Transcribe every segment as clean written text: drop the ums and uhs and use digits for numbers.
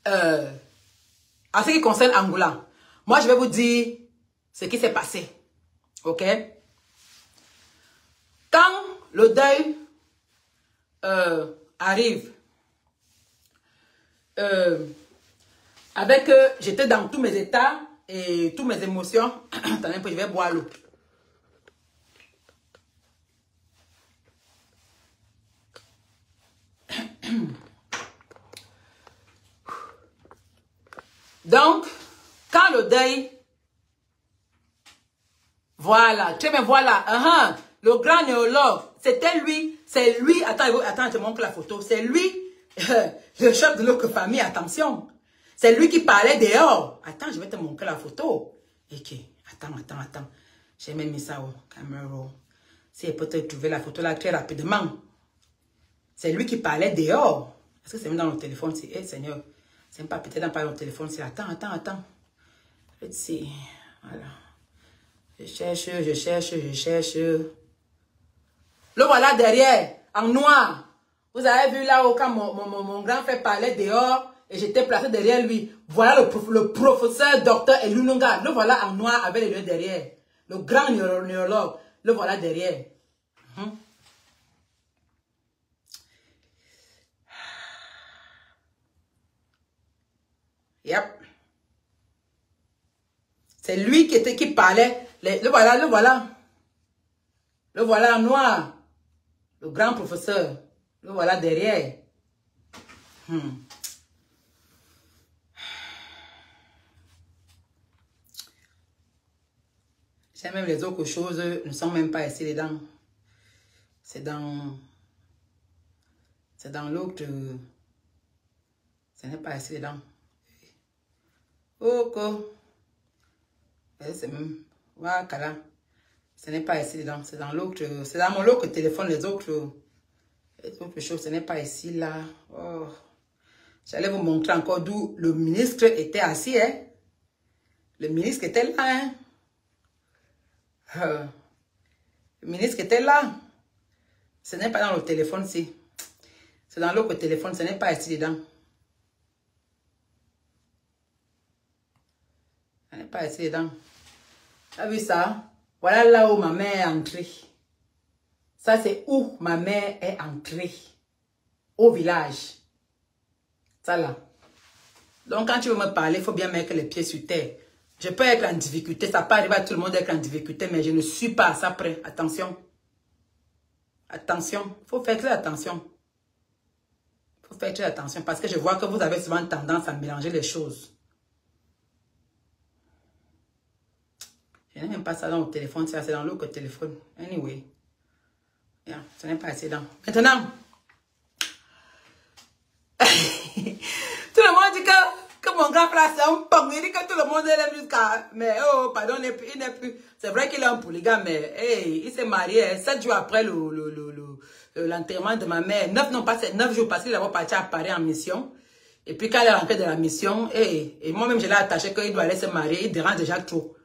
En ce qui concerne Angoula, moi, je vais vous dire ce qui s'est passé. OK? Quand le deuil arrive, j'étais dans tous mes états et toutes mes émotions. Attendez un peu, je vais boire l'eau. Donc, quand le deuil, voilà, tu me voilà, le grand néologue, c'était lui, c'est lui, attends, je te montre la photo, c'est lui, le chef de notre famille, attention, c'est lui qui parlait dehors. Attends, je vais te montrer la photo. Ok, attends, j'ai même mis ça au caméra. Si elle peut te trouver la photo là très rapidement. C'est lui qui parlait dehors. Est-ce que c'est même dans le téléphone? C'est, hey, Seigneur, c'est pas peut-être dans le téléphone. C'est, attends. Let's see. Voilà. Je cherche. Le voilà derrière, en noir. Vous avez vu là où quand mon grand frère parlait dehors et j'étais placé derrière lui. Voilà le professeur docteur Elununga. Le voilà en noir avec les yeux derrière. Le grand neurologue. Le voilà derrière. Yep. C'est lui qui parlait. Le voilà. Le voilà en noir. Le grand professeur. Le voilà derrière. C'est même les autres choses ne sont même pas ici dedans. C'est dans l'autre. Ce n'est pas ici dedans. Ok. C'est même. Voilà. Ce n'est pas ici dedans. C'est dans l'autre. C'est dans mon autre téléphone. Les autres choses. Ce n'est pas ici là. Oh. J'allais vous montrer encore d'où le ministre était assis. Hein? Le ministre était là. Hein? Le ministre était là. Ce n'est pas dans le téléphone, si. C'est dans l'autre téléphone. Ce n'est pas ici dedans. Ce n'est pas ici dedans. Tu as vu ça? Voilà là où ma mère est entrée. Ça, c'est où ma mère est entrée. Au village. Ça là. Donc, quand tu veux me parler, il faut bien mettre les pieds sur terre. Je peux être en difficulté. Ça peut arriver à tout le monde d'être en difficulté, mais je ne suis pas à ça près. Attention. Attention. Il faut faire très attention. Il faut faire très attention parce que je vois que vous avez souvent tendance à mélanger les choses. Je n'ai même pas ça dans le téléphone. C'est dans l'autre téléphone. Anyway. Yeah, ce n'est pas assez dans. Maintenant. Tout le monde dit que mon grand frère c'est un pong. Il dit que tout le monde est jusqu'à. Mais oh, pardon, il n'est plus. C'est vrai qu'il est un polygame, mais hey, il s'est marié 7 jours après l'enterrement de ma mère. 9 jours parce qu'il est parti à Paris en mission. Et puis quand il est rentré de la mission, et moi-même je l'ai attaché qu'il doit aller se marier. Il dérange déjà trop.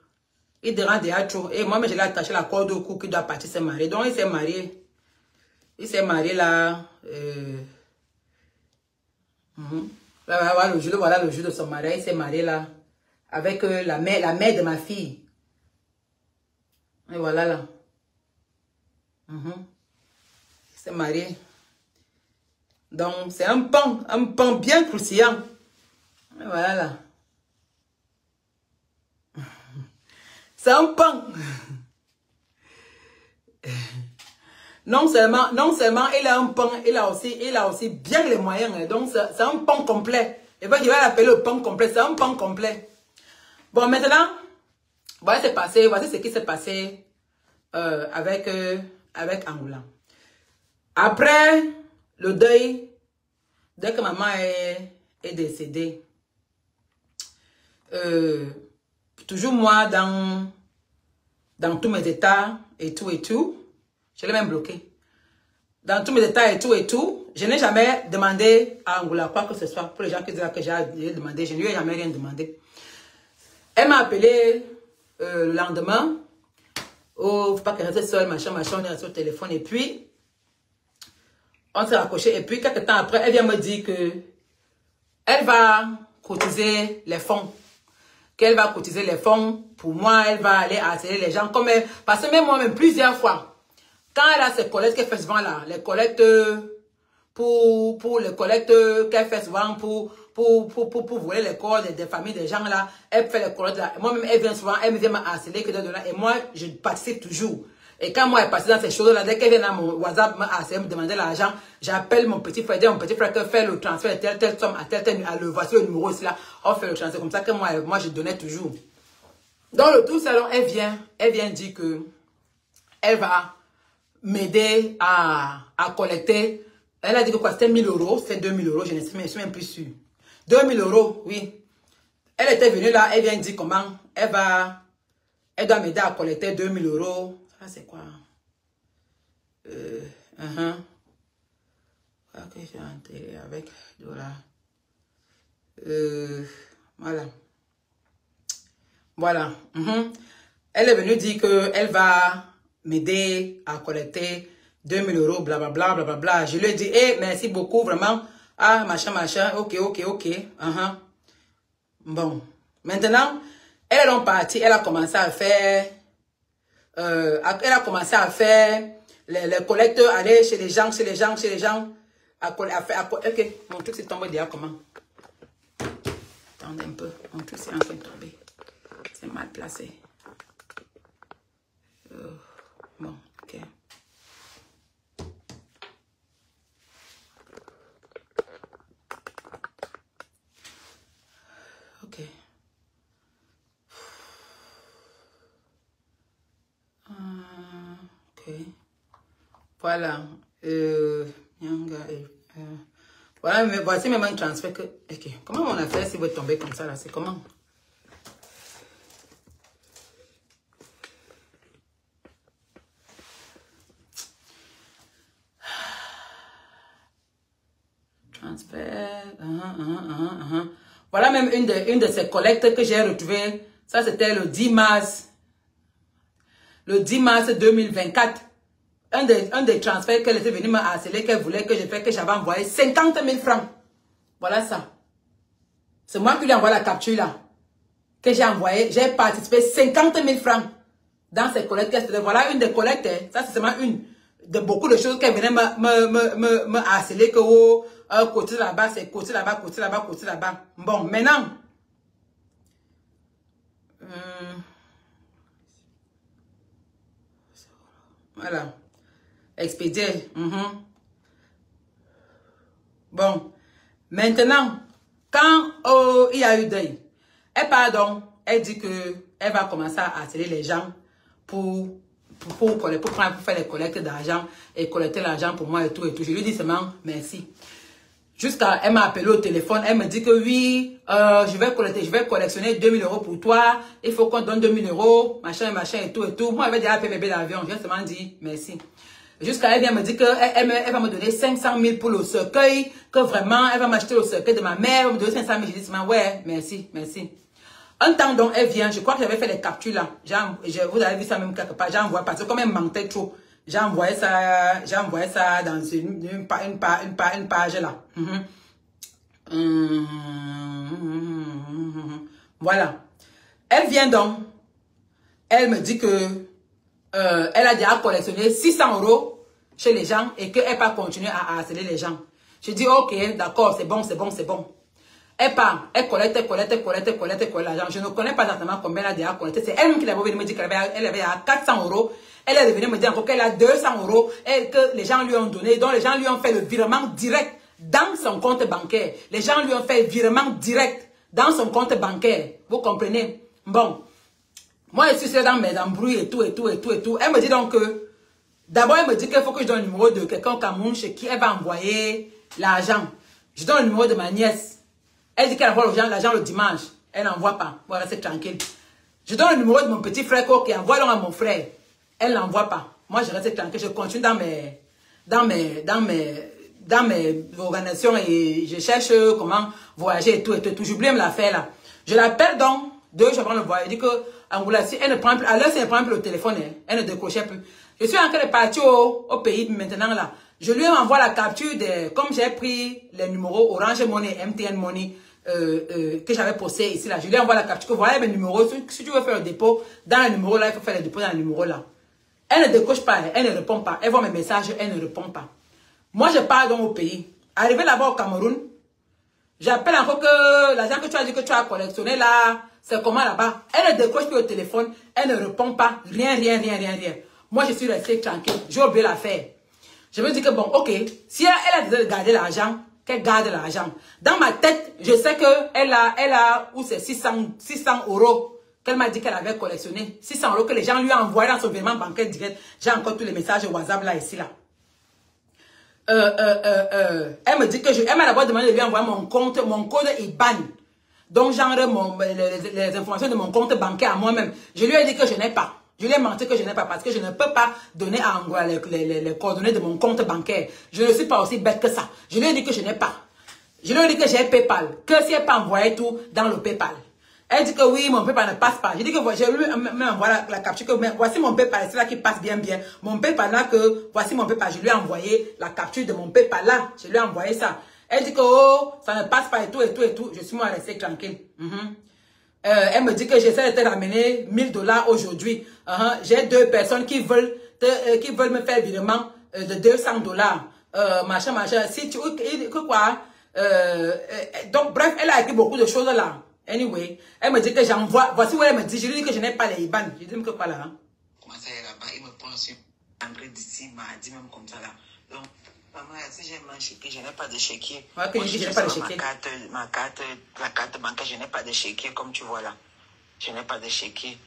Et moi-même je l'ai attaché la corde au cou qu'il doit partir se marier. Donc il s'est marié. Il s'est marié là. Voilà le jour de son mariage. Il s'est marié là. Avec la mère de ma fille. Et voilà là. Il s'est marié. Donc c'est un pan bien croustillant. Et voilà là. C'est un pan. Non seulement il a un pan, il a aussi bien les moyens. Donc c'est un pan complet. Et puis je vais l'appeler le pan complet. C'est un pan complet. Bon, maintenant, voici ce qui s'est passé avec Angoula. Après le deuil, dès que maman est décédée, toujours moi dans tous mes états et tout, je l'ai même bloqué. Dans tous mes états et tout, je n'ai jamais demandé à Angoula quoi que ce soit. Pour les gens qui disent que j'ai demandé, je ne lui ai jamais rien demandé. Elle m'a appelé le lendemain. Oh, faut pas qu'elle reste seule, machin, on est resté au téléphone. Et puis, on s'est raccroché. Et puis, quelques temps après, elle vient me dire que elle va cotiser les fonds. Qu'elle va cotiser les fonds. Pour moi, elle va aller harceler les gens. Comme elle, parce que même moi-même, plusieurs fois, quand elle a ses collectes qu'elle fait souvent là, les collectes pour les collectes qu'elle fait souvent pour voler les corps des familles des gens là, elle fait les collectes là. Moi-même, elle vient souvent, elle me vient harceler que de là. Et moi, je participe toujours. Et quand moi, elle passe dans ces choses-là, dès qu'elle vient dans mon WhatsApp, me demander l'argent, j'appelle mon petit frère, que fait le transfert de telle somme à telle, voici le numéro ici là, on fait le transfert. Comme ça que moi, je donnais toujours. Dans le tout salon, elle vient dire que elle va m'aider à collecter. Elle a dit que quoi, c'était 1000 euros, c'était 2000 euros, je ne suis même plus sûre. 2000 euros, oui. Elle était venue là, elle vient dire comment elle doit m'aider à collecter 2000 euros. Ça, c'est quoi? Ok, j'ai entré avec dollars. Voilà. Voilà. Elle est venue dire qu'elle va m'aider à collecter 2000 euros, blablabla, blablabla. Je lui ai dit, merci beaucoup, vraiment. Ah, machin, ok. Bon. Maintenant, elle est donc partie, elle a commencé à faire... les collectes, aller chez les gens. Ok, mon truc s'est tombé déjà comment? Attendez un peu, mon truc c'est en train de tomber. C'est mal placé. Bon, ok. Ok. Ok. Voilà. Voilà, mais voici même un transfert que... Ok. Comment on a fait si vous tombez comme ça là? C'est comment? Transfert. Voilà même une de ces collectes que j'ai retrouvées. Ça, c'était le 10 mars. Le 10 mars 2024. Un des transferts qu'elle était venue me harceler, qu'elle voulait que je fasse, que j'avais envoyé 50 000 francs. Voilà ça. C'est moi qui lui ai envoyé la capture là. Que j'ai envoyé. J'ai participé 50 000 francs dans ces collectes. Voilà une des collectes. Ça, c'est seulement une de beaucoup de choses qu'elle venait me harceler. Que côté là-bas, c'est côté là-bas, côté là-bas, côté là-bas. Bon, maintenant. Voilà. Expédié. Bon. Maintenant, quand il y a eu deuil, elle dit que elle va commencer à harceler les gens pour faire les collectes d'argent et collecter l'argent pour moi et tout et tout. Je lui dis seulement merci. Jusqu'à, elle m'a appelé au téléphone, elle me dit que oui, je vais collectionner 2000 euros pour toi, il faut qu'on donne 2000 euros, machin et tout et tout. Moi, elle avait déjà fait bébé d'avion, j'ai seulement dit merci. Jusqu'à elle vient me dire qu'elle va me donner 500 000 pour le cercueil, que vraiment, elle va m'acheter le cercueil de ma mère, elle va me donner 500 000. Je dis seulement, ouais, merci. Un temps donc, elle vient, je crois que j'avais fait les captures là, vous avez vu ça même quelque part, j'ai envoyé, parce que comme elle mentait trop, j'ai envoyé ça dans une page là. Voilà. Elle vient donc. Elle me dit que elle a déjà collectionné 600 euros chez les gens et qu'elle va continuer à harceler les gens. Je dis ok, d'accord, c'est bon. Elle part, elle collecte l'argent. Je ne connais pas exactement combien elle a déjà collecté. C'est elle-même qui l'avait venu me dire qu'elle avait à 400 euros. Elle est venue me dire encore qu'elle a 200 euros et que les gens lui ont donné. Donc les gens lui ont fait le virement direct dans son compte bancaire. Les gens lui ont fait le virement direct dans son compte bancaire. Vous comprenez? Bon. Moi, je suis dans mes embrouilles et tout. Elle me dit donc que... D'abord, elle me dit qu'il faut que je donne le numéro de quelqu'un au Cameroun chez qui elle va envoyer l'argent. Je donne le numéro de ma nièce. Elle dit qu'elle envoie l'argent le dimanche. Elle n'envoie pas. Voilà, c'est tranquille. Je donne le numéro de mon petit frère qui envoie à mon frère. Elle n'envoie pas. Moi, je reste tranquille. Je continue dans mes organisations et je cherche comment voyager et tout. J'oublie me la faire là. Je l'appelle donc 2 jours avant le voyage. Je dis que Angoula, si elle ne prend plus, alors si elle ne prend plus le téléphone, elle ne décrochait plus. Je suis en train de partir au pays maintenant là. Je lui envoie la capture de, comme j'ai pris les numéros Orange Money, MTN Money, que j'avais posté ici, là. Je lui envoie la capture, que voilà mes numéros. Si tu veux faire le dépôt, dans le numéro là, il faut faire le dépôt dans le numéro là. Elle ne décoche pas, elle ne répond pas. Elle voit mes messages, elle ne répond pas. Moi, je pars donc au pays. Arrivé là-bas au Cameroun, j'appelle encore que l'argent que tu as dit que tu as collectionné là, c'est comment là-bas? Elle ne décroche plus au téléphone, elle ne répond pas, rien. Moi, je suis restée tranquille, j'ai oublié l'affaire. Je me dis que bon, ok, si elle a décidé de garder l'argent, qu'elle garde l'argent. Dans ma tête, je sais qu'elle a, où c'est 600 € qu'elle m'a dit qu'elle avait collectionné. 600 € que les gens lui ont envoyé dans son virement bancaire direct. J'ai encore tous les messages WhatsApp là, ici, là. Elle me dit que elle m'a d'abord demandé de lui envoyer mon code IBAN. Donc, genre, les informations de mon compte bancaire à moi-même. Je lui ai dit que je n'ai pas. Je lui ai menti que je n'ai pas parce que je ne peux pas donner à Angola les coordonnées de mon compte bancaire. Je ne suis pas aussi bête que ça. Je lui ai dit que je n'ai pas. Je lui ai dit que j'ai PayPal. Que si elle peut envoyer tout dans le PayPal. Elle dit que oui, mon PayPal ne passe pas. Je dis que je lui envoie la capture que voici mon PayPal, c'est là qui passe bien. Mon PayPal là que voici mon PayPal. Je lui ai envoyé la capture de mon PayPal là. Je lui ai envoyé ça. Elle dit que oh, ça ne passe pas et tout. Je suis moi restée tranquille. Elle me dit que j'essaie de te ramener 1000 $ aujourd'hui. J'ai 2 personnes qui veulent me faire virement de 200 $. Machin. Si tu quoi? Donc bref, elle a écrit beaucoup de choses là. Anyway, elle me dit que j'envoie. Voici où elle me dit. Je lui dis que je n'ai pas les IBAN. Je dis que quoi là? Comment ça est là-bas? Il me prend sur André d'ici, m'a dit même comme ça là. Donc, maman, si j'ai un chéquier, je n'ai pas de chéquier. Ouais, que je n'ai pas de chéquier. La carte bancaire, je n'ai pas de chéquier comme tu vois là. Je n'ai pas de chéquier.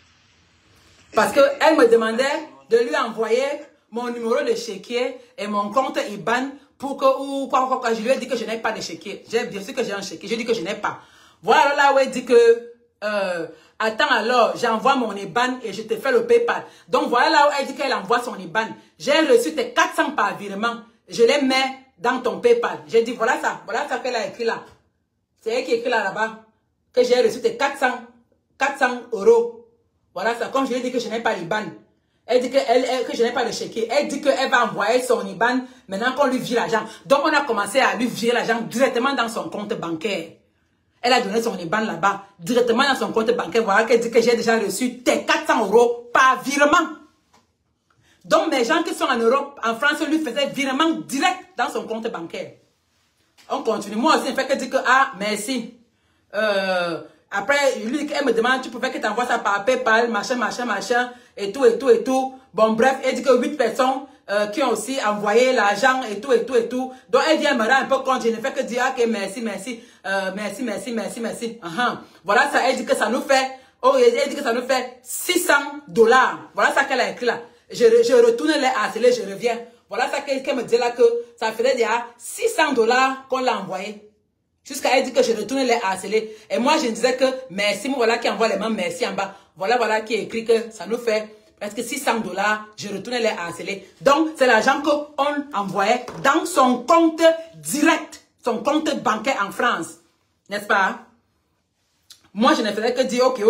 Parce qu'elle me demandait de lui envoyer mon numéro de chéquier et mon compte IBAN pour que, ou quoi. Je lui ai dit que je n'ai pas de chéquier. Bien sûr que j'ai un chéquier. Je dis que je n'ai pas. Voilà là où elle dit que, attends alors, j'envoie mon IBAN et je te fais le PayPal. Donc voilà là où elle dit qu'elle envoie son IBAN. J'ai reçu tes 400 par virement. Je les mets dans ton PayPal. J'ai dit voilà ça qu'elle a écrit là. C'est elle qui écrit là-bas. Que j'ai reçu tes 400 €. Voilà ça, comme je lui ai dit que je n'ai pas l'IBAN. Elle dit que je n'ai pas de chéquier. Elle dit qu'elle va envoyer son IBAN maintenant qu'on lui vire l'argent. Donc on a commencé à lui virer l'argent directement dans son compte bancaire. Elle a donné son IBAN là-bas, directement dans son compte bancaire. Voilà qu'elle dit que j'ai déjà reçu tes 400 € par virement. Donc mes gens qui sont en Europe, en France, lui faisaient virement direct dans son compte bancaire. On continue. Moi aussi, il fait que dit que, ah, merci. Après, elle me demande, tu pouvais que tu envoies ça par PayPal, machin, et tout. Bon, bref, elle dit que 8 personnes qui ont aussi envoyé l'argent et tout. Donc, elle vient me rendre un peu compte. Je ne fais que dire, ok, merci. Voilà ça, elle dit que ça nous fait, elle dit que ça nous fait 600 $. Voilà ça qu'elle a écrit là. Je retourne les harceler, je reviens. Voilà ça qu'elle me dit là que ça faisait déjà 600 $ qu'on l'a envoyé. Jusqu'à elle dit que je retourne les harceler. Et moi, je disais que merci, voilà qui envoie les mains, merci en bas. Voilà qui écrit que ça nous fait presque 600 $. Je retourne les harceler. Donc, c'est l'argent qu'on envoyait dans son compte direct, son compte bancaire en France. N'est-ce pas? Moi, je ne faisais que dire, ok.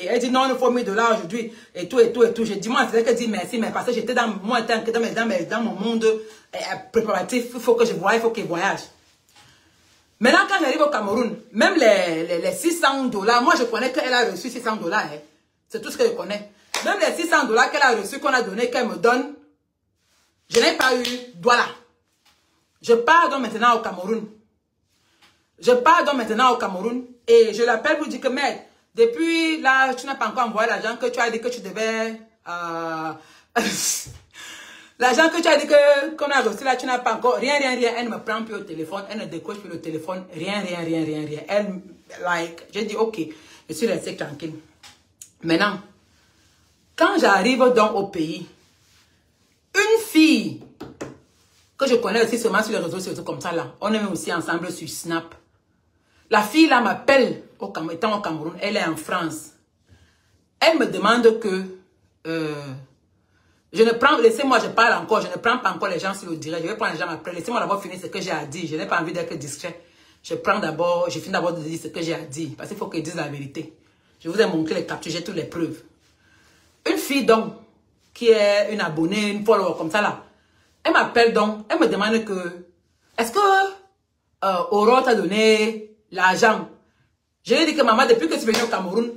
Elle dit, non, il faut 1000 $ aujourd'hui, et tout. Je dis, moi, je faisais que dire merci, mais parce que j'étais dans mon monde préparatif, il faut que je voie, il faut qu'il voyage. Maintenant, quand j'arrive au Cameroun, même les 600 $, moi, je connais qu'elle a reçu 600 $. Hein. C'est tout ce que je connais. Même les 600 $ qu'elle a reçu, qu'on a donné, qu'elle me donne, je n'ai pas eu voilà. Je pars donc maintenant au Cameroun. Et je l'appelle pour dire que, mec, depuis là, tu n'as pas encore envoyé l'argent que tu as dit que tu devais... L'argent que tu as dit qu'on a reçu là, tu n'as pas encore... Rien. Elle ne me prend plus au téléphone. Elle ne décroche plus le téléphone. Rien. Elle, j'ai dit, ok, je suis restée tranquille. Maintenant, quand j'arrive donc au pays, une fille que je connais aussi seulement sur les réseaux sociaux comme ça là, on est aussi ensemble sur Snap. La fille là m'appelle, étant au Cameroun, elle est en France. Elle me demande que... je ne prends, laissez-moi, je parle encore, je ne prends pas encore les gens sur le direct, je vais prendre les gens après. Laissez-moi d'abord finir ce que j'ai à dire. Je n'ai pas envie d'être discret. Je finis d'abord de dire ce que j'ai à dire. Parce qu'il faut qu'ils disent la vérité. Je vous ai montré les captures, j'ai toutes les preuves. Une fille donc, qui est une abonnée, une follower comme ça là, Elle m'appelle donc, elle me demande que, est-ce que Aurore t'a donné l'argent? Je lui ai dit que maman, depuis que tu es venue au Cameroun,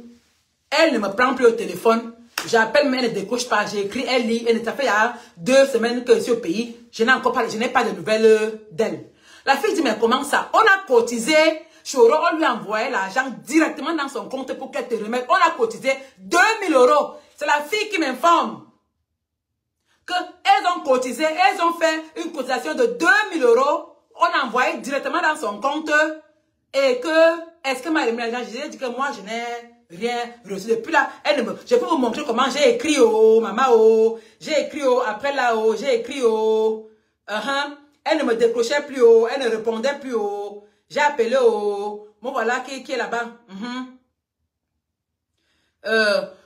elle ne me prend plus au téléphone. J'appelle, mais elle ne décroche pas. J'ai écrit, elle lit. Elle ça fait il y a 2 semaines que je suis au pays. Je n'ai encore pas, je n'ai pas de nouvelles d'elle. La fille dit, mais comment ça? On a cotisé. Chez Aurore, on lui a envoyé l'argent directement dans son compte pour qu'elle te remette. On a cotisé 2000 €. C'est la fille qui m'informe qu'elles ont cotisé, elles ont fait une cotisation de 2000 €. On a envoyé directement dans son compte et que, est-ce que m'a remis l'argent? Je lui ai dit que moi, je n'ai rien reçu. Depuis là, elle me, je peux vous montrer comment j'ai écrit au maman, j'ai écrit au, après là, j'ai écrit au, elle ne me décrochait plus, elle ne répondait plus, j'ai appelé au, bon voilà, qui est là-bas,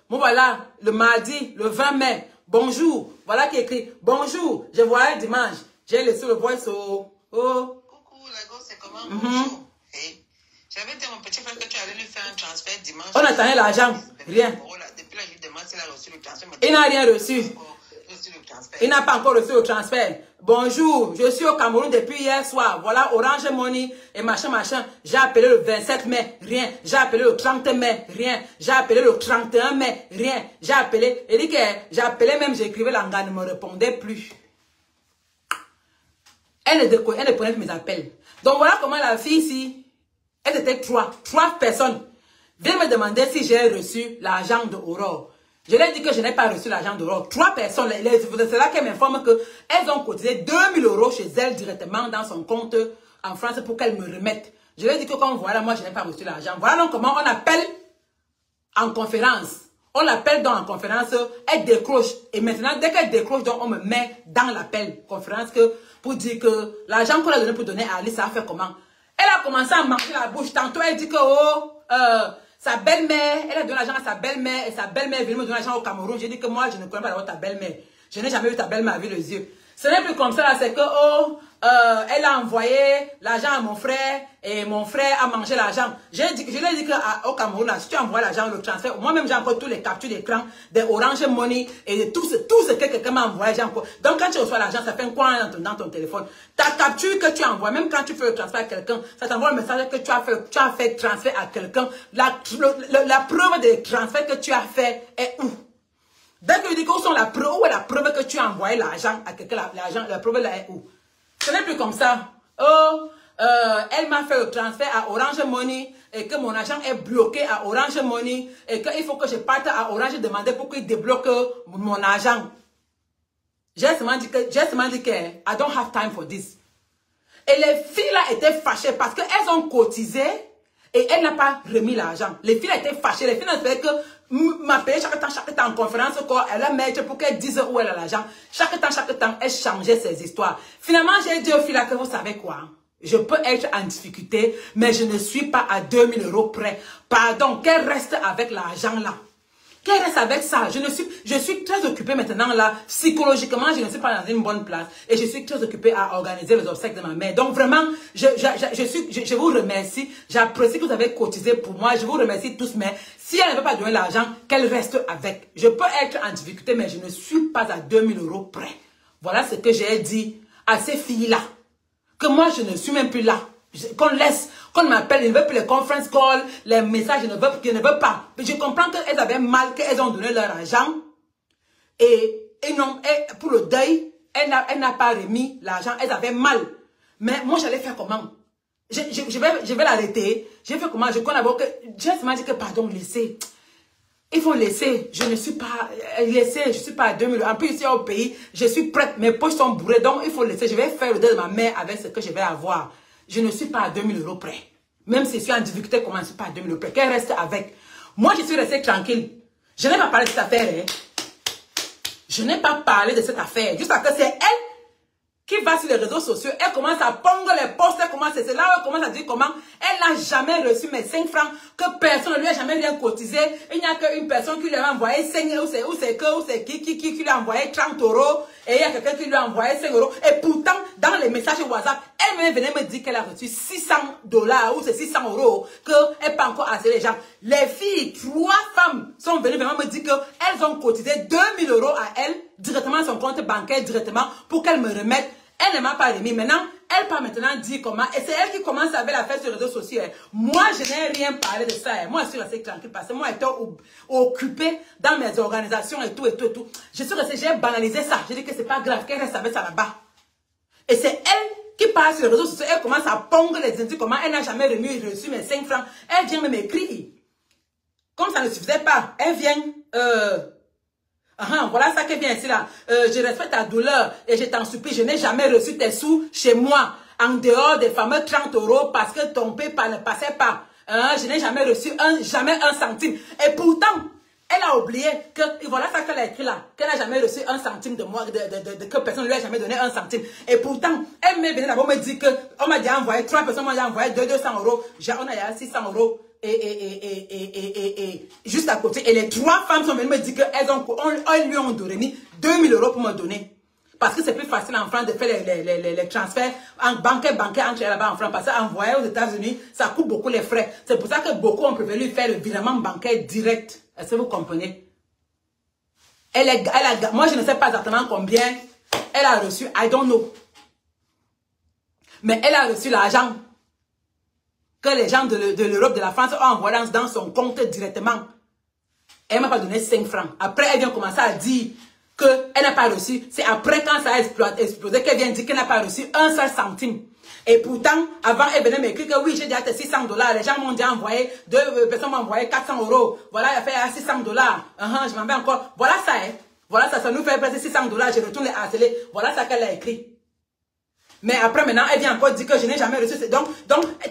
bon voilà, le mardi, le 20 mai, bonjour, voilà qui est écrit, bonjour, je voyais dimanche, j'ai laissé le voice au, Coucou, la gosse, c'est comment? Bonjour. Hey. J'avais dit à mon petit frère que tu allais lui faire un transfert dimanche. On attendait l'argent, rien. Depuis là, je lui demande s'il a reçu le transfert. Il n'a rien reçu. Il n'a pas encore reçu le transfert. Bonjour, je suis au Cameroun depuis hier soir. Voilà, Orange Money et machin, machin. J'ai appelé le 27 mai, rien. J'ai appelé le 30 mai, rien. J'ai appelé le 31 mai, rien. J'ai appelé, il dit que j'ai appelé même, j'écrivais l'anga, ne me répondait plus. Elle ne prenait plus mes appels. Donc voilà comment la fille ici, elles étaient trois personnes. Viens me demander si j'ai reçu l'argent de Aurore. Je lui ai dit que je n'ai pas reçu l'argent d'Aurore. 3 personnes, c'est là qu'elle m'informe qu'elles ont cotisé 2000 € chez elle directement dans son compte en France pour qu'elle me remette. Je lui ai dit que quand voilà, moi je n'ai pas reçu l'argent. Voilà donc comment on appelle en conférence. On l'appelle donc en conférence, elle décroche. Et maintenant, dès qu'elle décroche, donc on me met dans l'appel conférence pour dire que l'argent qu'on a donné pour donner à Alice, ça a fait comment? Elle a commencé à marcher la bouche. Tantôt, elle dit que sa belle-mère, elle a donné l'argent à sa belle-mère et sa belle-mère est venue me donner l'argent au Cameroun. J'ai dit que moi, je ne connais pas ta belle-mère. Je n'ai jamais vu ta belle-mère avec les yeux. Ce n'est plus comme ça, c'est que, elle a envoyé l'argent à mon frère et mon frère a mangé l'argent. Je lui ai dit qu'au Cameroun, là, si tu envoies l'argent, le transfert, moi-même, j'ai encore tous les captures d'écran des Orange Money et de tout ce que quelqu'un m'a envoyé, j'ai encore. Donc, quand tu reçois l'argent, ça fait un coin dans ton téléphone. Ta capture que tu envoies, même quand tu fais le transfert à quelqu'un, ça t'envoie le message que tu as fait transfert à quelqu'un. La preuve des transferts que tu as fait est où? Dès que je dis où sont la preuve que tu as envoyé l'argent à quelqu'un, la preuve là est où? Ce n'est plus comme ça. Elle m'a fait le transfert à Orange Money et que mon argent est bloqué à Orange Money et qu'il faut que je parte à Orange demander pour qu'il débloque mon argent. J'ai seulement dit que I don't have time for this. Et les filles là étaient fâchées parce qu'elles ont cotisé et elle n'a pas remis l'argent. Les filles étaient fâchées. Les filles n'espéraient que m'appeler chaque temps en conférence, elle a mis pour qu'elle dise où elle a l'argent. Chaque temps, elle changeait ses histoires. Finalement, j'ai dit aux filles là que vous savez quoi? Je peux être en difficulté, mais je ne suis pas à 2000 € près. Pardon, qu'elle reste avec l'argent là. Qu'elle reste avec ça. Je suis très occupée maintenant là. Psychologiquement, je ne suis pas dans une bonne place. Et je suis très occupée à organiser les obsèques de ma mère. Donc vraiment, je vous remercie. J'apprécie que vous avez cotisé pour moi. Je vous remercie tous. Mais si elle ne veut pas donner l'argent, qu'elle reste avec. Je peux être en difficulté, mais je ne suis pas à 2000 € près. Voilà ce que j'ai dit à ces filles-là. Que moi, je ne suis même plus là. Qu'on m'appelle, je ne veux plus les conference calls, les messages, je ne veux pas. Je comprends qu'elles avaient mal, qu'elles ont donné leur argent. Et pour le deuil, elle n'a pas remis l'argent, elles avaient mal. Mais moi, j'allais faire comment? Je vais l'arrêter. Je vais faire comment? J'ai seulement dit que pardon, laissez. Il faut laisser. Je ne suis pas laissé. Je ne suis pas à 2000 €. En plus, ici au pays, je suis prête. Mes poches sont bourrées. Donc, il faut laisser. Je vais faire le deuil de ma mère avec ce que je vais avoir. Je ne suis pas à 2000 € près. Même si je suis en difficulté, comment je ne suis pas à 2000 € près. Qu'elle reste avec. Moi, je suis restée tranquille. Je n'ai pas parlé de cette affaire. Hein. Je n'ai pas parlé de cette affaire. Juste parce que c'est elle qui va sur les réseaux sociaux, elle commence à pondre les posts, c'est là où elle commence à dire comment elle n'a jamais reçu mes 5 francs, que personne ne lui a jamais rien cotisé. Il n'y a qu'une personne qui lui a envoyé 5 €, ou c'est qui lui a envoyé 30 €, et il y a quelqu'un qui lui a envoyé 5 €. Et pourtant, dans les messages WhatsApp, elle venait me dire qu'elle a reçu 600 $ ou c'est 600 €, qu'elle n'a pas encore assez les gens. Les filles, 3 femmes sont venues vraiment me dire qu'elles ont cotisé 2000 € à elle directement à son compte bancaire, directement, pour qu'elle me remette. Elle ne m'a pas remis. Maintenant, elle part maintenant dire comment. Et c'est elle qui commence avec la fête sur les réseaux sociaux. Moi, je n'ai rien parlé de ça. Moi, je suis restée tranquille parce que moi, j'étais occupée dans mes organisations et tout, et tout, et tout. Je suis restée, j'ai banalisé ça. J'ai dit que c'est pas grave, qu'elle reste avec ça là-bas. Et c'est elle qui part sur les réseaux sociaux. Elle commence à pondre les indices, comment elle n'a jamais reçu mes 5 francs. Elle vient me m'écrire. Comme ça ne suffisait pas, elle vient... voilà ça qui vient ici là. Je respecte ta douleur et je t'en supplie, je n'ai jamais reçu tes sous chez moi en dehors des fameux 30 € parce que ton PayPal ne passait pas. Je n'ai jamais reçu jamais un centime. Et pourtant, elle a oublié que, et voilà ça qu'elle a écrit là, qu'elle n'a jamais reçu un centime de moi, que personne ne lui a jamais donné un centime. Et pourtant, elle m'est venue d'abord me dire que, on m'a déjà envoyé, 3 personnes m'ont déjà envoyé 200 €. On a 600 € et juste à côté. Et les 3 femmes sont venues me dire qu'elles lui ont donné 2000 € pour me donner. Parce que c'est plus facile en France de faire les transferts en bancaire entre là-bas en France. Parce qu'envoyer aux États-Unis, ça coûte beaucoup les frais. C'est pour ça que beaucoup ont préféré faire le virement bancaire direct. Est-ce que vous comprenez? Moi, je ne sais pas exactement combien elle a reçu. I don't know. Mais elle a reçu l'argent que les gens de l'Europe, de la France ont envoyé dans son compte directement. Elle ne m'a pas donné 5 francs. Après, elle vient commencer à dire qu'elle n'a pas reçu. C'est après, quand ça a explosé, qu'elle vient dire qu'elle n'a pas reçu un seul centime. Et pourtant, avant, elle venait m'écrire que oui, j'ai déjà 600 $. Les gens m'ont déjà envoyé, 2 personnes m'ont envoyé 400 €. Voilà, elle a fait 600 $. Je m'en vais encore. Voilà ça, hein. Voilà ça, ça nous fait presque 600 $. Je retourne les harceler. Voilà ça qu'elle a écrit. Mais après, maintenant, elle vient encore dire que je n'ai jamais reçu. Donc,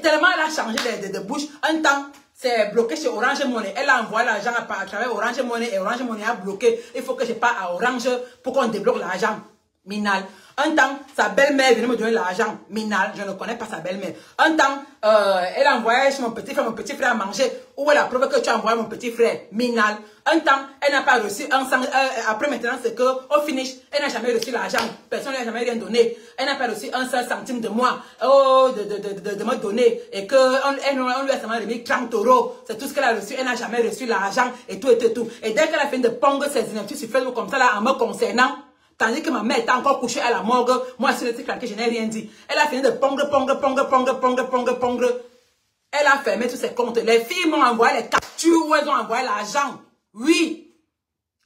tellement elle a changé de bouche. Un temps, c'est bloqué chez Orange Money. Elle a envoyé l'argent à travers Orange Money et Orange Money a bloqué. Il faut que je parte à Orange pour qu'on débloque l'argent. Minal. Un temps, sa belle-mère venait me donner l'argent. Minal, je ne connais pas sa belle-mère. Un temps, elle a envoyé chez mon petit frère à manger. Où elle a prouvé que tu as envoyé mon petit frère. Minal. Un temps, elle n'a pas reçu un centime. Après maintenant, c'est que au finish, elle n'a jamais reçu l'argent. Personne ne lui a jamais rien donné. Elle n'a pas reçu un seul centime de moi. De me donner. Et qu'on lui a seulement remis 30 €. C'est tout ce qu'elle a reçu. Elle n'a jamais reçu l'argent et tout, et tout, et tout. Et dès qu'elle a fini de pondre ses inepties sur Facebook comme ça, là, en me concernant, tandis que ma mère était encore couchée à la morgue, moi, je suis claquée, je n'ai rien dit. Elle a fini de pondre. Elle a fermé tous ses comptes. Les filles m'ont envoyé les captures où elles ont envoyé l'argent. Oui.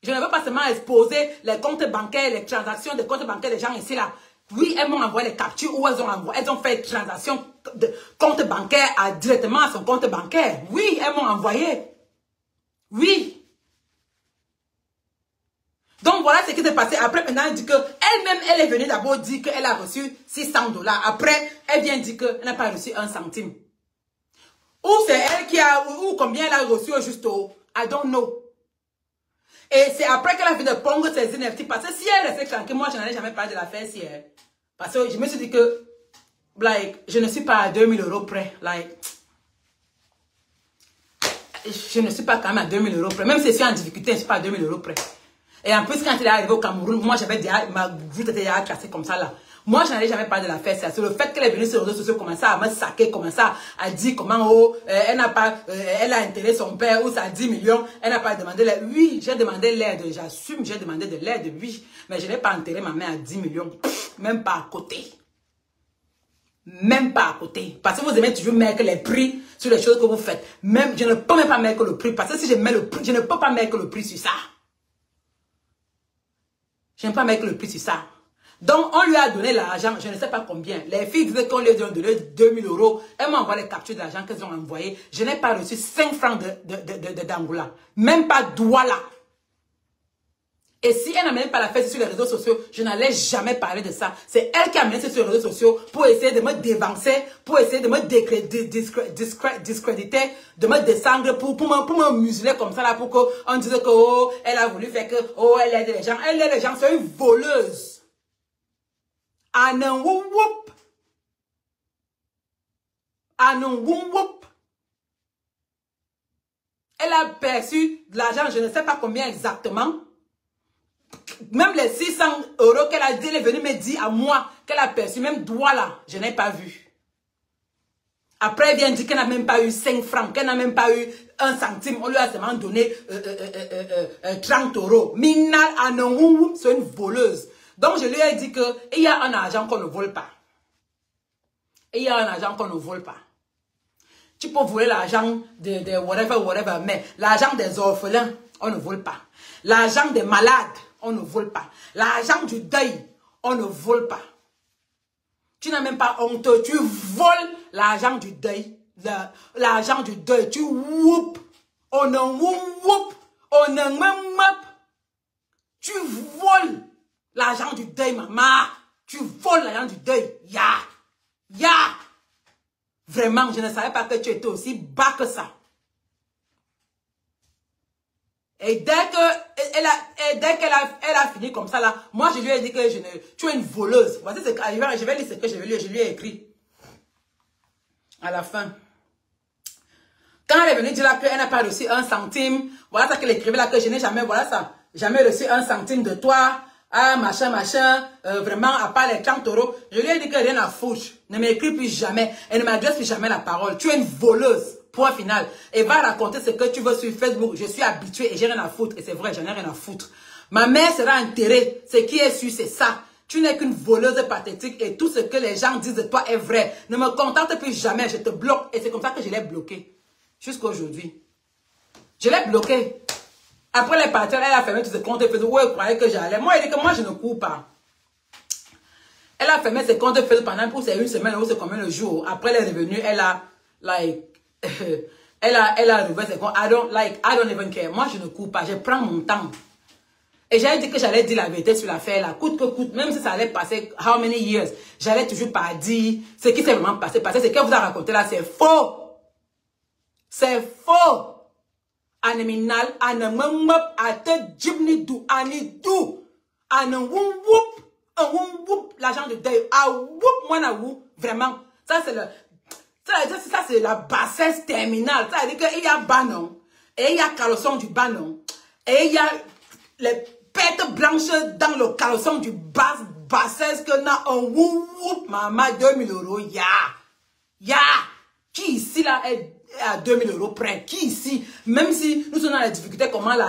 Je ne veux pas seulement exposer les comptes bancaires, les transactions des comptes bancaires des gens ici, là. Oui, elles m'ont envoyé les captures où elles ont fait transaction de compte bancaire directement à son compte bancaire. Oui, elles m'ont envoyé. Oui. Donc voilà ce qui s'est passé. Après, maintenant, elle dit qu'elle-même, elle est venue d'abord dire qu'elle a reçu 600 $. Après, elle vient dire qu'elle n'a pas reçu un centime. Ou c'est elle qui a, ou combien elle a reçu au juste au, I don't know. Et c'est après qu'elle a fini de pondre ses NFT. Parce que si elle restait tranquille, moi, je n'allais jamais parler de l'affaire si elle. Parce que je me suis dit que, like, je ne suis pas à 2000 € près. Like, je ne suis pas quand même à 2000 € près. Même si je suis en difficulté, je ne suis pas à 2000 € près. Et en plus, quand elle est arrivée au Cameroun, moi, j'avais déjà, ma route était déjà tracée comme ça, là. Moi, je n'allais jamais parler de l'affaire. C'est le fait qu'elle est venue sur les réseaux sociaux, commencer à me saquer, commencer à dire comment, elle n'a pas, elle a intérêt son père, ou ça a 10 millions, elle n'a pas demandé l'aide. Oui, j'ai demandé l'aide, j'assume, j'ai demandé de l'aide, oui. Mais je n'ai pas enterré ma mère à 10 millions. Même pas à côté. Même pas à côté. Parce que vous aimez toujours mettre les prix sur les choses que vous faites. Même, je ne peux même pas mettre le prix. Parce que si je mets le prix, je ne peux pas mettre le prix sur ça. Je n'aime pas mettre le prix sur ça. Donc, on lui a donné l'argent, je ne sais pas combien. Les filles disaient qu'on lui a donné 2000 €. Elles m'ont envoyé les captures d'argent qu'elles ont envoyées. Je n'ai pas reçu 5 francs d'Angola. Même pas Douala. Et si elle n'a même pas la fait sur les réseaux sociaux, je n'allais jamais parler de ça. C'est elle qui a mené ça sur les réseaux sociaux pour essayer de me dévancer, pour essayer de me discréditer, de me descendre, pour me museler comme ça, là, pour qu'on dise que, oh, elle a voulu faire que, oh, elle aide les gens. Elle aide les gens, c'est une voleuse. Anon woup. Elle a perçu de l'argent, je ne sais pas combien exactement. Même les 600 € qu'elle a dit, elle est venue me dire à moi qu'elle a perçu, même Douala, je n'ai pas vu. Après, elle vient dire qu'elle n'a même pas eu 5 francs, qu'elle n'a même pas eu 1 centime. On lui a seulement donné 30 euros. Minal Anongou, c'est une voleuse. Donc, je lui ai dit qu'il y a un argent qu'on ne vole pas. Et il y a un argent qu'on ne vole pas. Tu peux voler l'argent de whatever, mais l'argent des orphelins, on ne vole pas. L'argent des malades, on ne vole pas. L'argent du deuil, on ne vole pas. Tu n'as même pas honte, tu voles l'argent du deuil. L'argent du deuil, tu whoop. On ne whoop, on ne whoop. Tu voles l'argent du deuil, maman. Tu voles l'argent du deuil. Ya. Vraiment, je ne savais pas que tu étais aussi bas que ça. Et dès qu'elle a fini comme ça, là, moi, je lui ai dit que tu es une voleuse. Voici ce que je vais lire ce que je lui ai écrit. À la fin. Quand elle est venue dire là qu'elle n'a pas reçu 1 centime, voilà ça qu'elle écrivait là, que je n'ai jamais, voilà ça, jamais reçu 1 centime de toi. Ah, machin, vraiment, à part les 30 euros, je lui ai dit que rien à foutre. Ne m'écris plus jamais. Et ne m'adresse plus jamais la parole. Tu es une voleuse. Point final. Et va raconter ce que tu veux sur Facebook. Je suis habituée et j'ai rien à foutre. Et c'est vrai, j'en ai rien à foutre. Ma mère sera enterrée. Ce qui est sûr, c'est ça. Tu n'es qu'une voleuse pathétique et tout ce que les gens disent de toi est vrai. Ne me contacte plus jamais. Je te bloque. Et c'est comme ça que je l'ai bloqué. Jusqu'à aujourd'hui. Je l'ai bloqué. Après les parties, elle a fermé tous ses comptes Facebook. Ouais, elle croyait que j'allais. Moi, elle dit que moi, je ne cours pas. Elle a fermé ses comptes Facebook pendant pour une semaine ou c'est combien de jours. Après, elle est revenue. Elle a, elle a rouvert ses comptes. I don't even care. Moi, je ne cours pas. Je prends mon temps. Et j'avais dit que j'allais dire la vérité sur l'affaire là. Coûte que coûte. Même si ça allait passer, how many years. J'allais toujours pas dire ce qui s'est vraiment passé. Parce que ce qu'elle vous a raconté là, c'est faux. C'est faux. Aneminal, anemumop, ate jibni du, anidou, whoop, l'argent de deuil, whoop, moi na wou, vraiment. Ça c'est la bassesse terminale. Ça veut dire qu'il y a banon, et il y a caleçon du banon, et il y a les pètes blanches dans le caleçon du bassesse que n'a un whoop, maman, 2000 euros, ya. Qui ici là est à 2000 euros près? Qui ici, même si nous sommes dans la difficulté, comment là,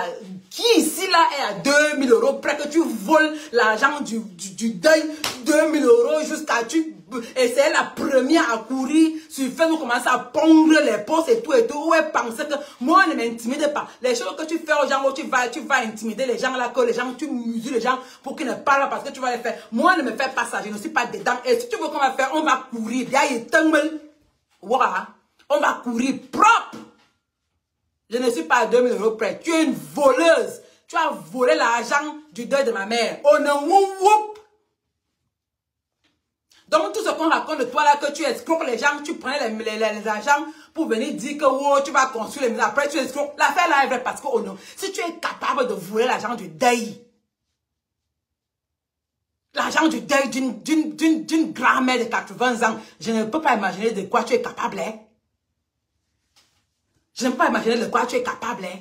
qui ici là est à 2000 euros près que tu voles l'argent du deuil, 2000 euros jusqu'à tu, et c'est la première à courir sur Facebook, commencer à pondre les posts et tout, où elle pensait que moi ne m'intimide pas. Les choses que tu fais aux gens, où tu vas intimider les gens là, que les gens, tu mesures les gens pour qu'ils ne parlent pas parce que tu vas les faire. Moi ne me fais pas ça, je ne suis pas dedans. Et si tu veux qu'on va faire, on va courir. Voilà. On va courir propre. Je ne suis pas à 2000 euros près. Tu es une voleuse. Tu as volé l'argent du deuil de ma mère. Oh non, whoop. Donc, tout ce qu'on raconte de toi là, que tu escroques les gens, tu prenais les argents pour venir dire que oh, tu vas construire les maisons. Après, tu escroques. L'affaire là est vraie parce que, oh non, si tu es capable de voler l'argent du deuil, l'argent du deuil d'une grand-mère de 80 ans, je ne peux pas imaginer de quoi tu es capable, hein? Je ne peux pas imaginer de quoi tu es capable, hein?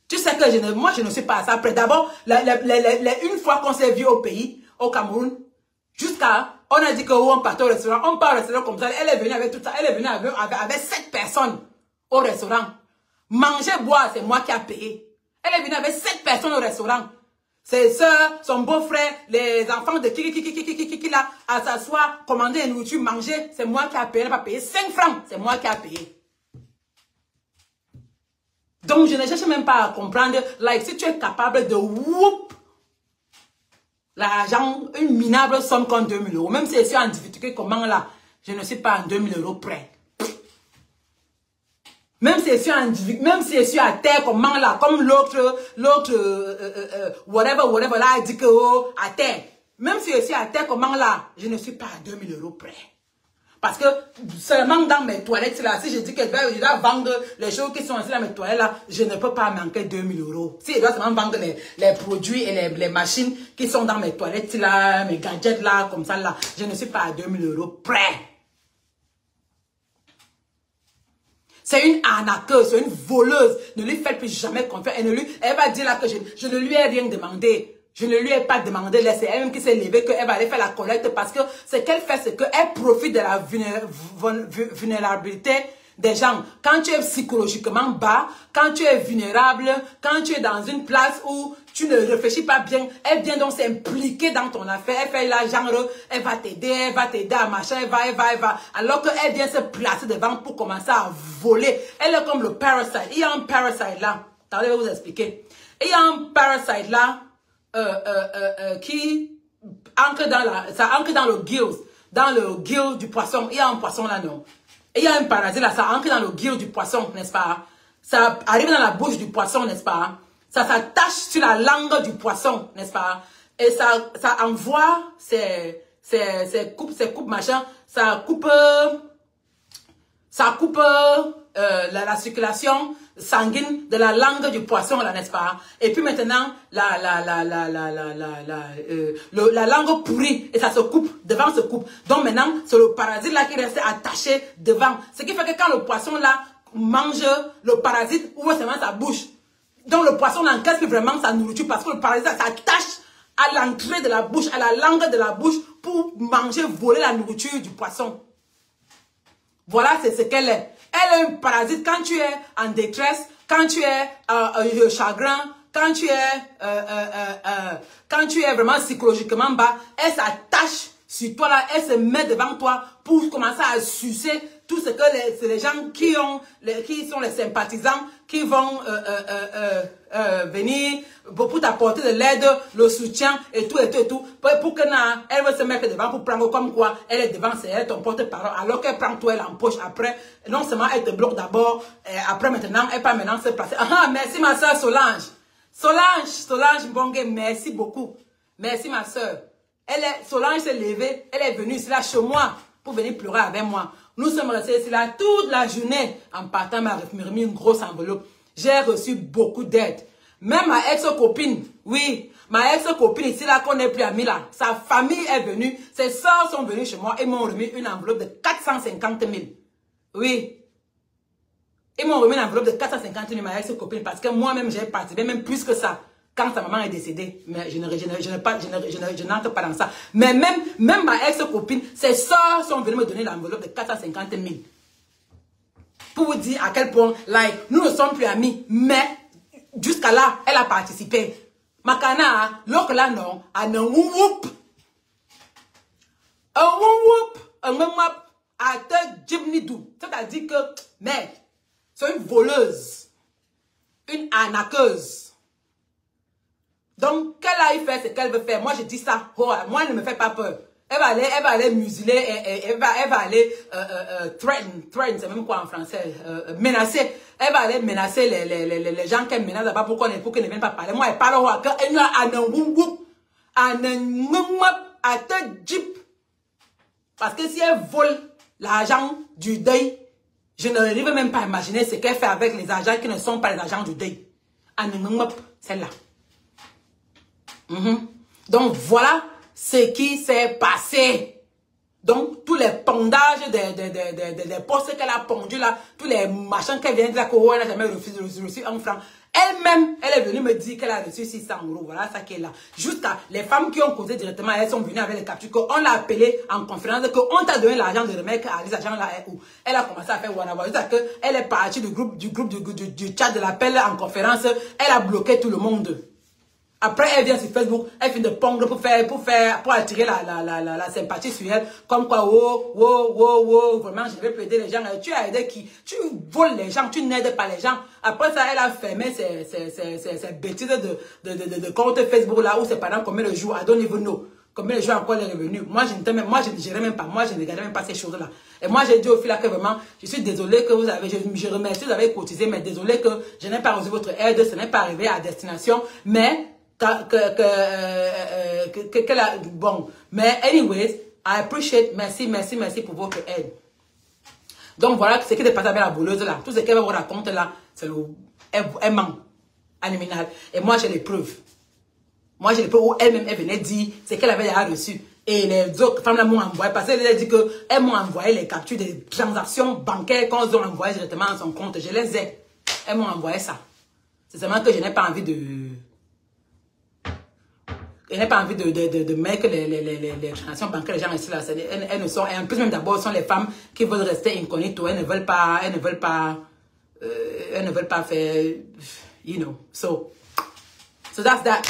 Tu sais que moi, je ne suis pas à ça. Après, d'abord, une fois qu'on s'est vu au pays, au Cameroun, on a dit qu'on partait au restaurant. On part au restaurant comme ça. Elle est venue avec tout ça. Elle est venue avec 7 personnes au restaurant. Manger, boire, c'est moi qui ai payé. Elle est venue avec 7 personnes au restaurant. Ses soeurs, son beau-frère, les enfants de qui là, à s'asseoir, commander une nourriture, manger, c'est moi qui ai payé. Elle n'a pas payé 5 francs, c'est moi qui ai payé. Donc, je ne cherche même pas à comprendre, si tu es capable de whoop l'argent, une minable somme comme 2000 euros, même si je suis en difficulté, comment là, je ne suis pas en 2000 euros près. Même si je suis à terre, comment là, comme l'autre, whatever, là, a dit que, oh, à terre. Même si je suis à terre, comment là, je ne suis pas à 2000 euros près. Parce que seulement dans mes toilettes là, si je dis que je dois vendre les choses qui sont ici dans mes toilettes là, je ne peux pas manquer 2000 euros. Si je dois seulement vendre les produits et les machines qui sont dans mes toilettes là, mes gadgets là, comme ça là, je ne suis pas à 2000 euros près. C'est une arnaqueuse, c'est une voleuse. Ne lui faites plus jamais confiance. Elle va dire là que je ne lui ai rien demandé. Je ne lui ai pas demandé, c'est elle-même qui s'est levée qu'elle va aller faire la collecte parce que ce qu'elle fait, c'est qu'elle profite de la vulnérabilité des gens. Quand tu es psychologiquement bas, quand tu es vulnérable, quand tu es dans une place où tu ne réfléchis pas bien, elle vient donc s'impliquer dans ton affaire, elle fait la genre, elle va t'aider à machin, elle va. Alors qu'elle vient se placer devant pour commencer à voler. Elle est comme le parasite. Il y a un parasite là. Attendez, je vais vous expliquer. Il y a un parasite là qui ancre ça ancre dans le gill du poisson. Il y a un poisson là, non? Et il y a un parasite là, ça ancre dans le gill du poisson, n'est-ce pas? Ça arrive dans la bouche du poisson, n'est-ce pas? Ça s'attache sur la langue du poisson, n'est-ce pas? Et ça envoie ces coupes machin, ça coupe la circulation sanguine de la langue du poisson là, n'est-ce pas? Et puis maintenant la langue pourrie et ça se coupe, devant se coupe. Donc maintenant c'est le parasite là qui reste attaché devant. Ce qui fait que quand le poisson là mange, le parasite ouvre seulement sa bouche. Donc le poisson n'encaisse plus vraiment sa nourriture parce que le parasite s'attache à l'entrée de la bouche, à la langue de la bouche pour manger, voler la nourriture du poisson. Voilà, c'est ce qu'elle est. Elle est un parasite quand tu es en détresse, quand tu es chagrin, quand tu es vraiment psychologiquement bas, elle s'attache sur toi là, elle se met devant toi pour commencer à sucer tout ce que les gens qui sont les sympathisants, qui vont venir pour t'apporter de l'aide, le soutien et tout, pour que elle veut se mettre devant pour prendre comme quoi elle est devant, c'est elle ton porte-parole, alors qu'elle prend toi, elle empoche après, non seulement elle te bloque d'abord, après maintenant, elle peut maintenant se placer. Ah, merci ma soeur Solange. Solange Mbongue, merci beaucoup. Merci ma soeur. Solange s'est levée, elle est venue ici là chez moi pour venir pleurer avec moi. Nous sommes restés ici là toute la journée en partant, m'a remis une grosse enveloppe. J'ai reçu beaucoup d'aide. Même ma ex-copine, oui, ma ex-copine ici là qu'on n'est plus amis là, sa famille est venue, ses soeurs sont venues chez moi et m'ont remis une enveloppe de 450 000. Oui. Ils m'ont remis une enveloppe de 450 000 ma ex-copine parce que moi-même j'ai participé, même plus que ça. Quand sa maman est décédée, mais je n'entre pas dans ça. Mais même ma ex-copine, ses soeurs sont venues me donner l'enveloppe de 450 000. Pour vous dire à quel point, like, nous ne sommes plus amis. Mais, jusqu'à là, elle a participé. Makana, l'autre là, non, a un whoop. Un whoop, à te jibnidou. C'est-à-dire que, mais, c'est une voleuse. Une arnaqueuse. Donc, qu'elle aille faire ce qu'elle veut faire. Moi, je dis ça. Oh, moi, elle ne me fait pas peur. Elle va aller museler, elle va aller threaten, c'est même quoi en français, menacer. Elle va aller menacer les gens qu'elle menace là-bas pour qu'ils ne viennent pas parler. Moi, elle parle elle a un jeep. Parce que si elle vole l'argent du deuil, je n'arrive même pas à imaginer ce qu'elle fait avec les agents qui ne sont pas les agents du deuil. Celle-là. Donc voilà ce qui s'est passé. Donc tous les pondages des postes qu'elle a pondus là, tous les machins qu'elle vient de dire qu'elle n'a jamais reçu un franc. Elle-même, elle est venue me dire qu'elle a reçu 600 €. Voilà ça qui est là. Jusqu'à les femmes qui ont causé directement, elles sont venues avec les captures, qu'on l'a appelée en conférence, qu'on t'a donné l'argent de remède à les agents là où. Elle a commencé à faire whatever. Jusqu'à que elle est partie du chat de l'appel en conférence, elle a bloqué tout le monde. Après, elle vient sur Facebook, elle finit de pondre pour attirer la sympathie sur elle. Comme quoi, vraiment, je vais plus aider les gens. Tu as aidé qui? Tu voles les gens, tu n'aides pas les gens. Après ça, elle a fermé ses bêtises de compte Facebook là où c'est pendant combien de jours, I don't even know. Combien de jours encore elle est revenue. Moi, je ne gérais même pas. Moi, je ne regardais même pas ces choses-là. Et moi, j'ai dit au fil là que vraiment, je suis désolée que vous avez, je remercie, vous avez cotisé, mais désolée que je n'ai pas reçu votre aide, ce n'est pas arrivé à destination. Mais, bon, mais anyways, I appreciate, merci pour votre aide. Donc voilà ce qui est passé avec la voleuse là. Tout ce qu'elle vous raconte là, c'est elle ment. Animal. Et moi j'ai les preuves. Moi j'ai les preuves où elle-même elle venait dire ce qu'elle avait déjà reçu. Et les autres femmes là m'ont envoyé, parce qu'elle a dit qu'elles m'ont envoyé les captures des transactions bancaires qu'on ont envoyées directement à son compte. Je les ai. Elles m'ont envoyé ça. C'est seulement que je n'ai pas envie de... Elle n'a pas envie de mettre les transactions bancaires, les gens ici, là, elles ne sont, et en plus même d'abord, ce sont les femmes qui veulent rester incognito, elles ne veulent pas faire, you know, so that's that.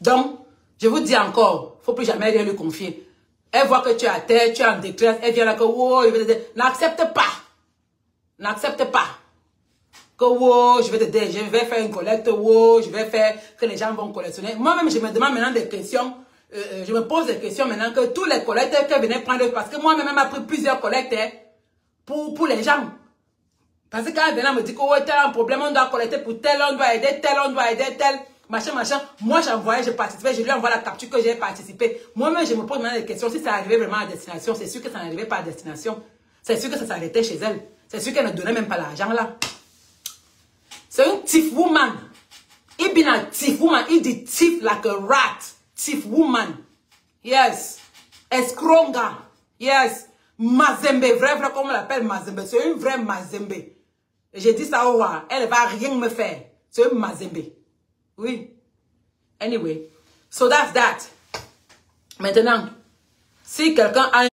Donc, je vous dis encore, faut plus jamais rien lui confier. Elle voit que tu es à terre, tu es en détresse, elle vient là que, wow, n'accepte pas. N'accepte pas. Que, wow, je vais t'aider, je vais faire une collecte, wow, je vais faire que les gens vont collectionner. Moi-même, je me demande maintenant des questions, je me pose des questions maintenant que tous les collecteurs qu'elle venait prendre, parce que moi-même, elle m'a pris plusieurs collectes pour les gens. Parce que quand elle venait me dire que, oh, tel un problème, on doit collecter pour tel, on doit aider tel, machin. Moi, j'envoyais, je participais, je lui envoie la capture que j'ai participé. Moi-même, je me pose maintenant des questions. Si ça arrivait vraiment à destination, c'est sûr que ça n'arrivait pas à destination. C'est sûr que ça s'arrêtait chez elle. C'est sûr qu'elle ne donnait même pas l'argent là. C'est une thief woman. Il been a thief woman. Il dit thief like a rat. Thief woman. Yes. Escronga. Yes. Mazembe. Vrai, comme on l'appelle Mazembe. C'est une vraie Mazembe. Et j'ai dit ça au roi. Elle va rien me faire. C'est une Mazembe. Oui. Anyway. So that's that. Maintenant, si quelqu'un a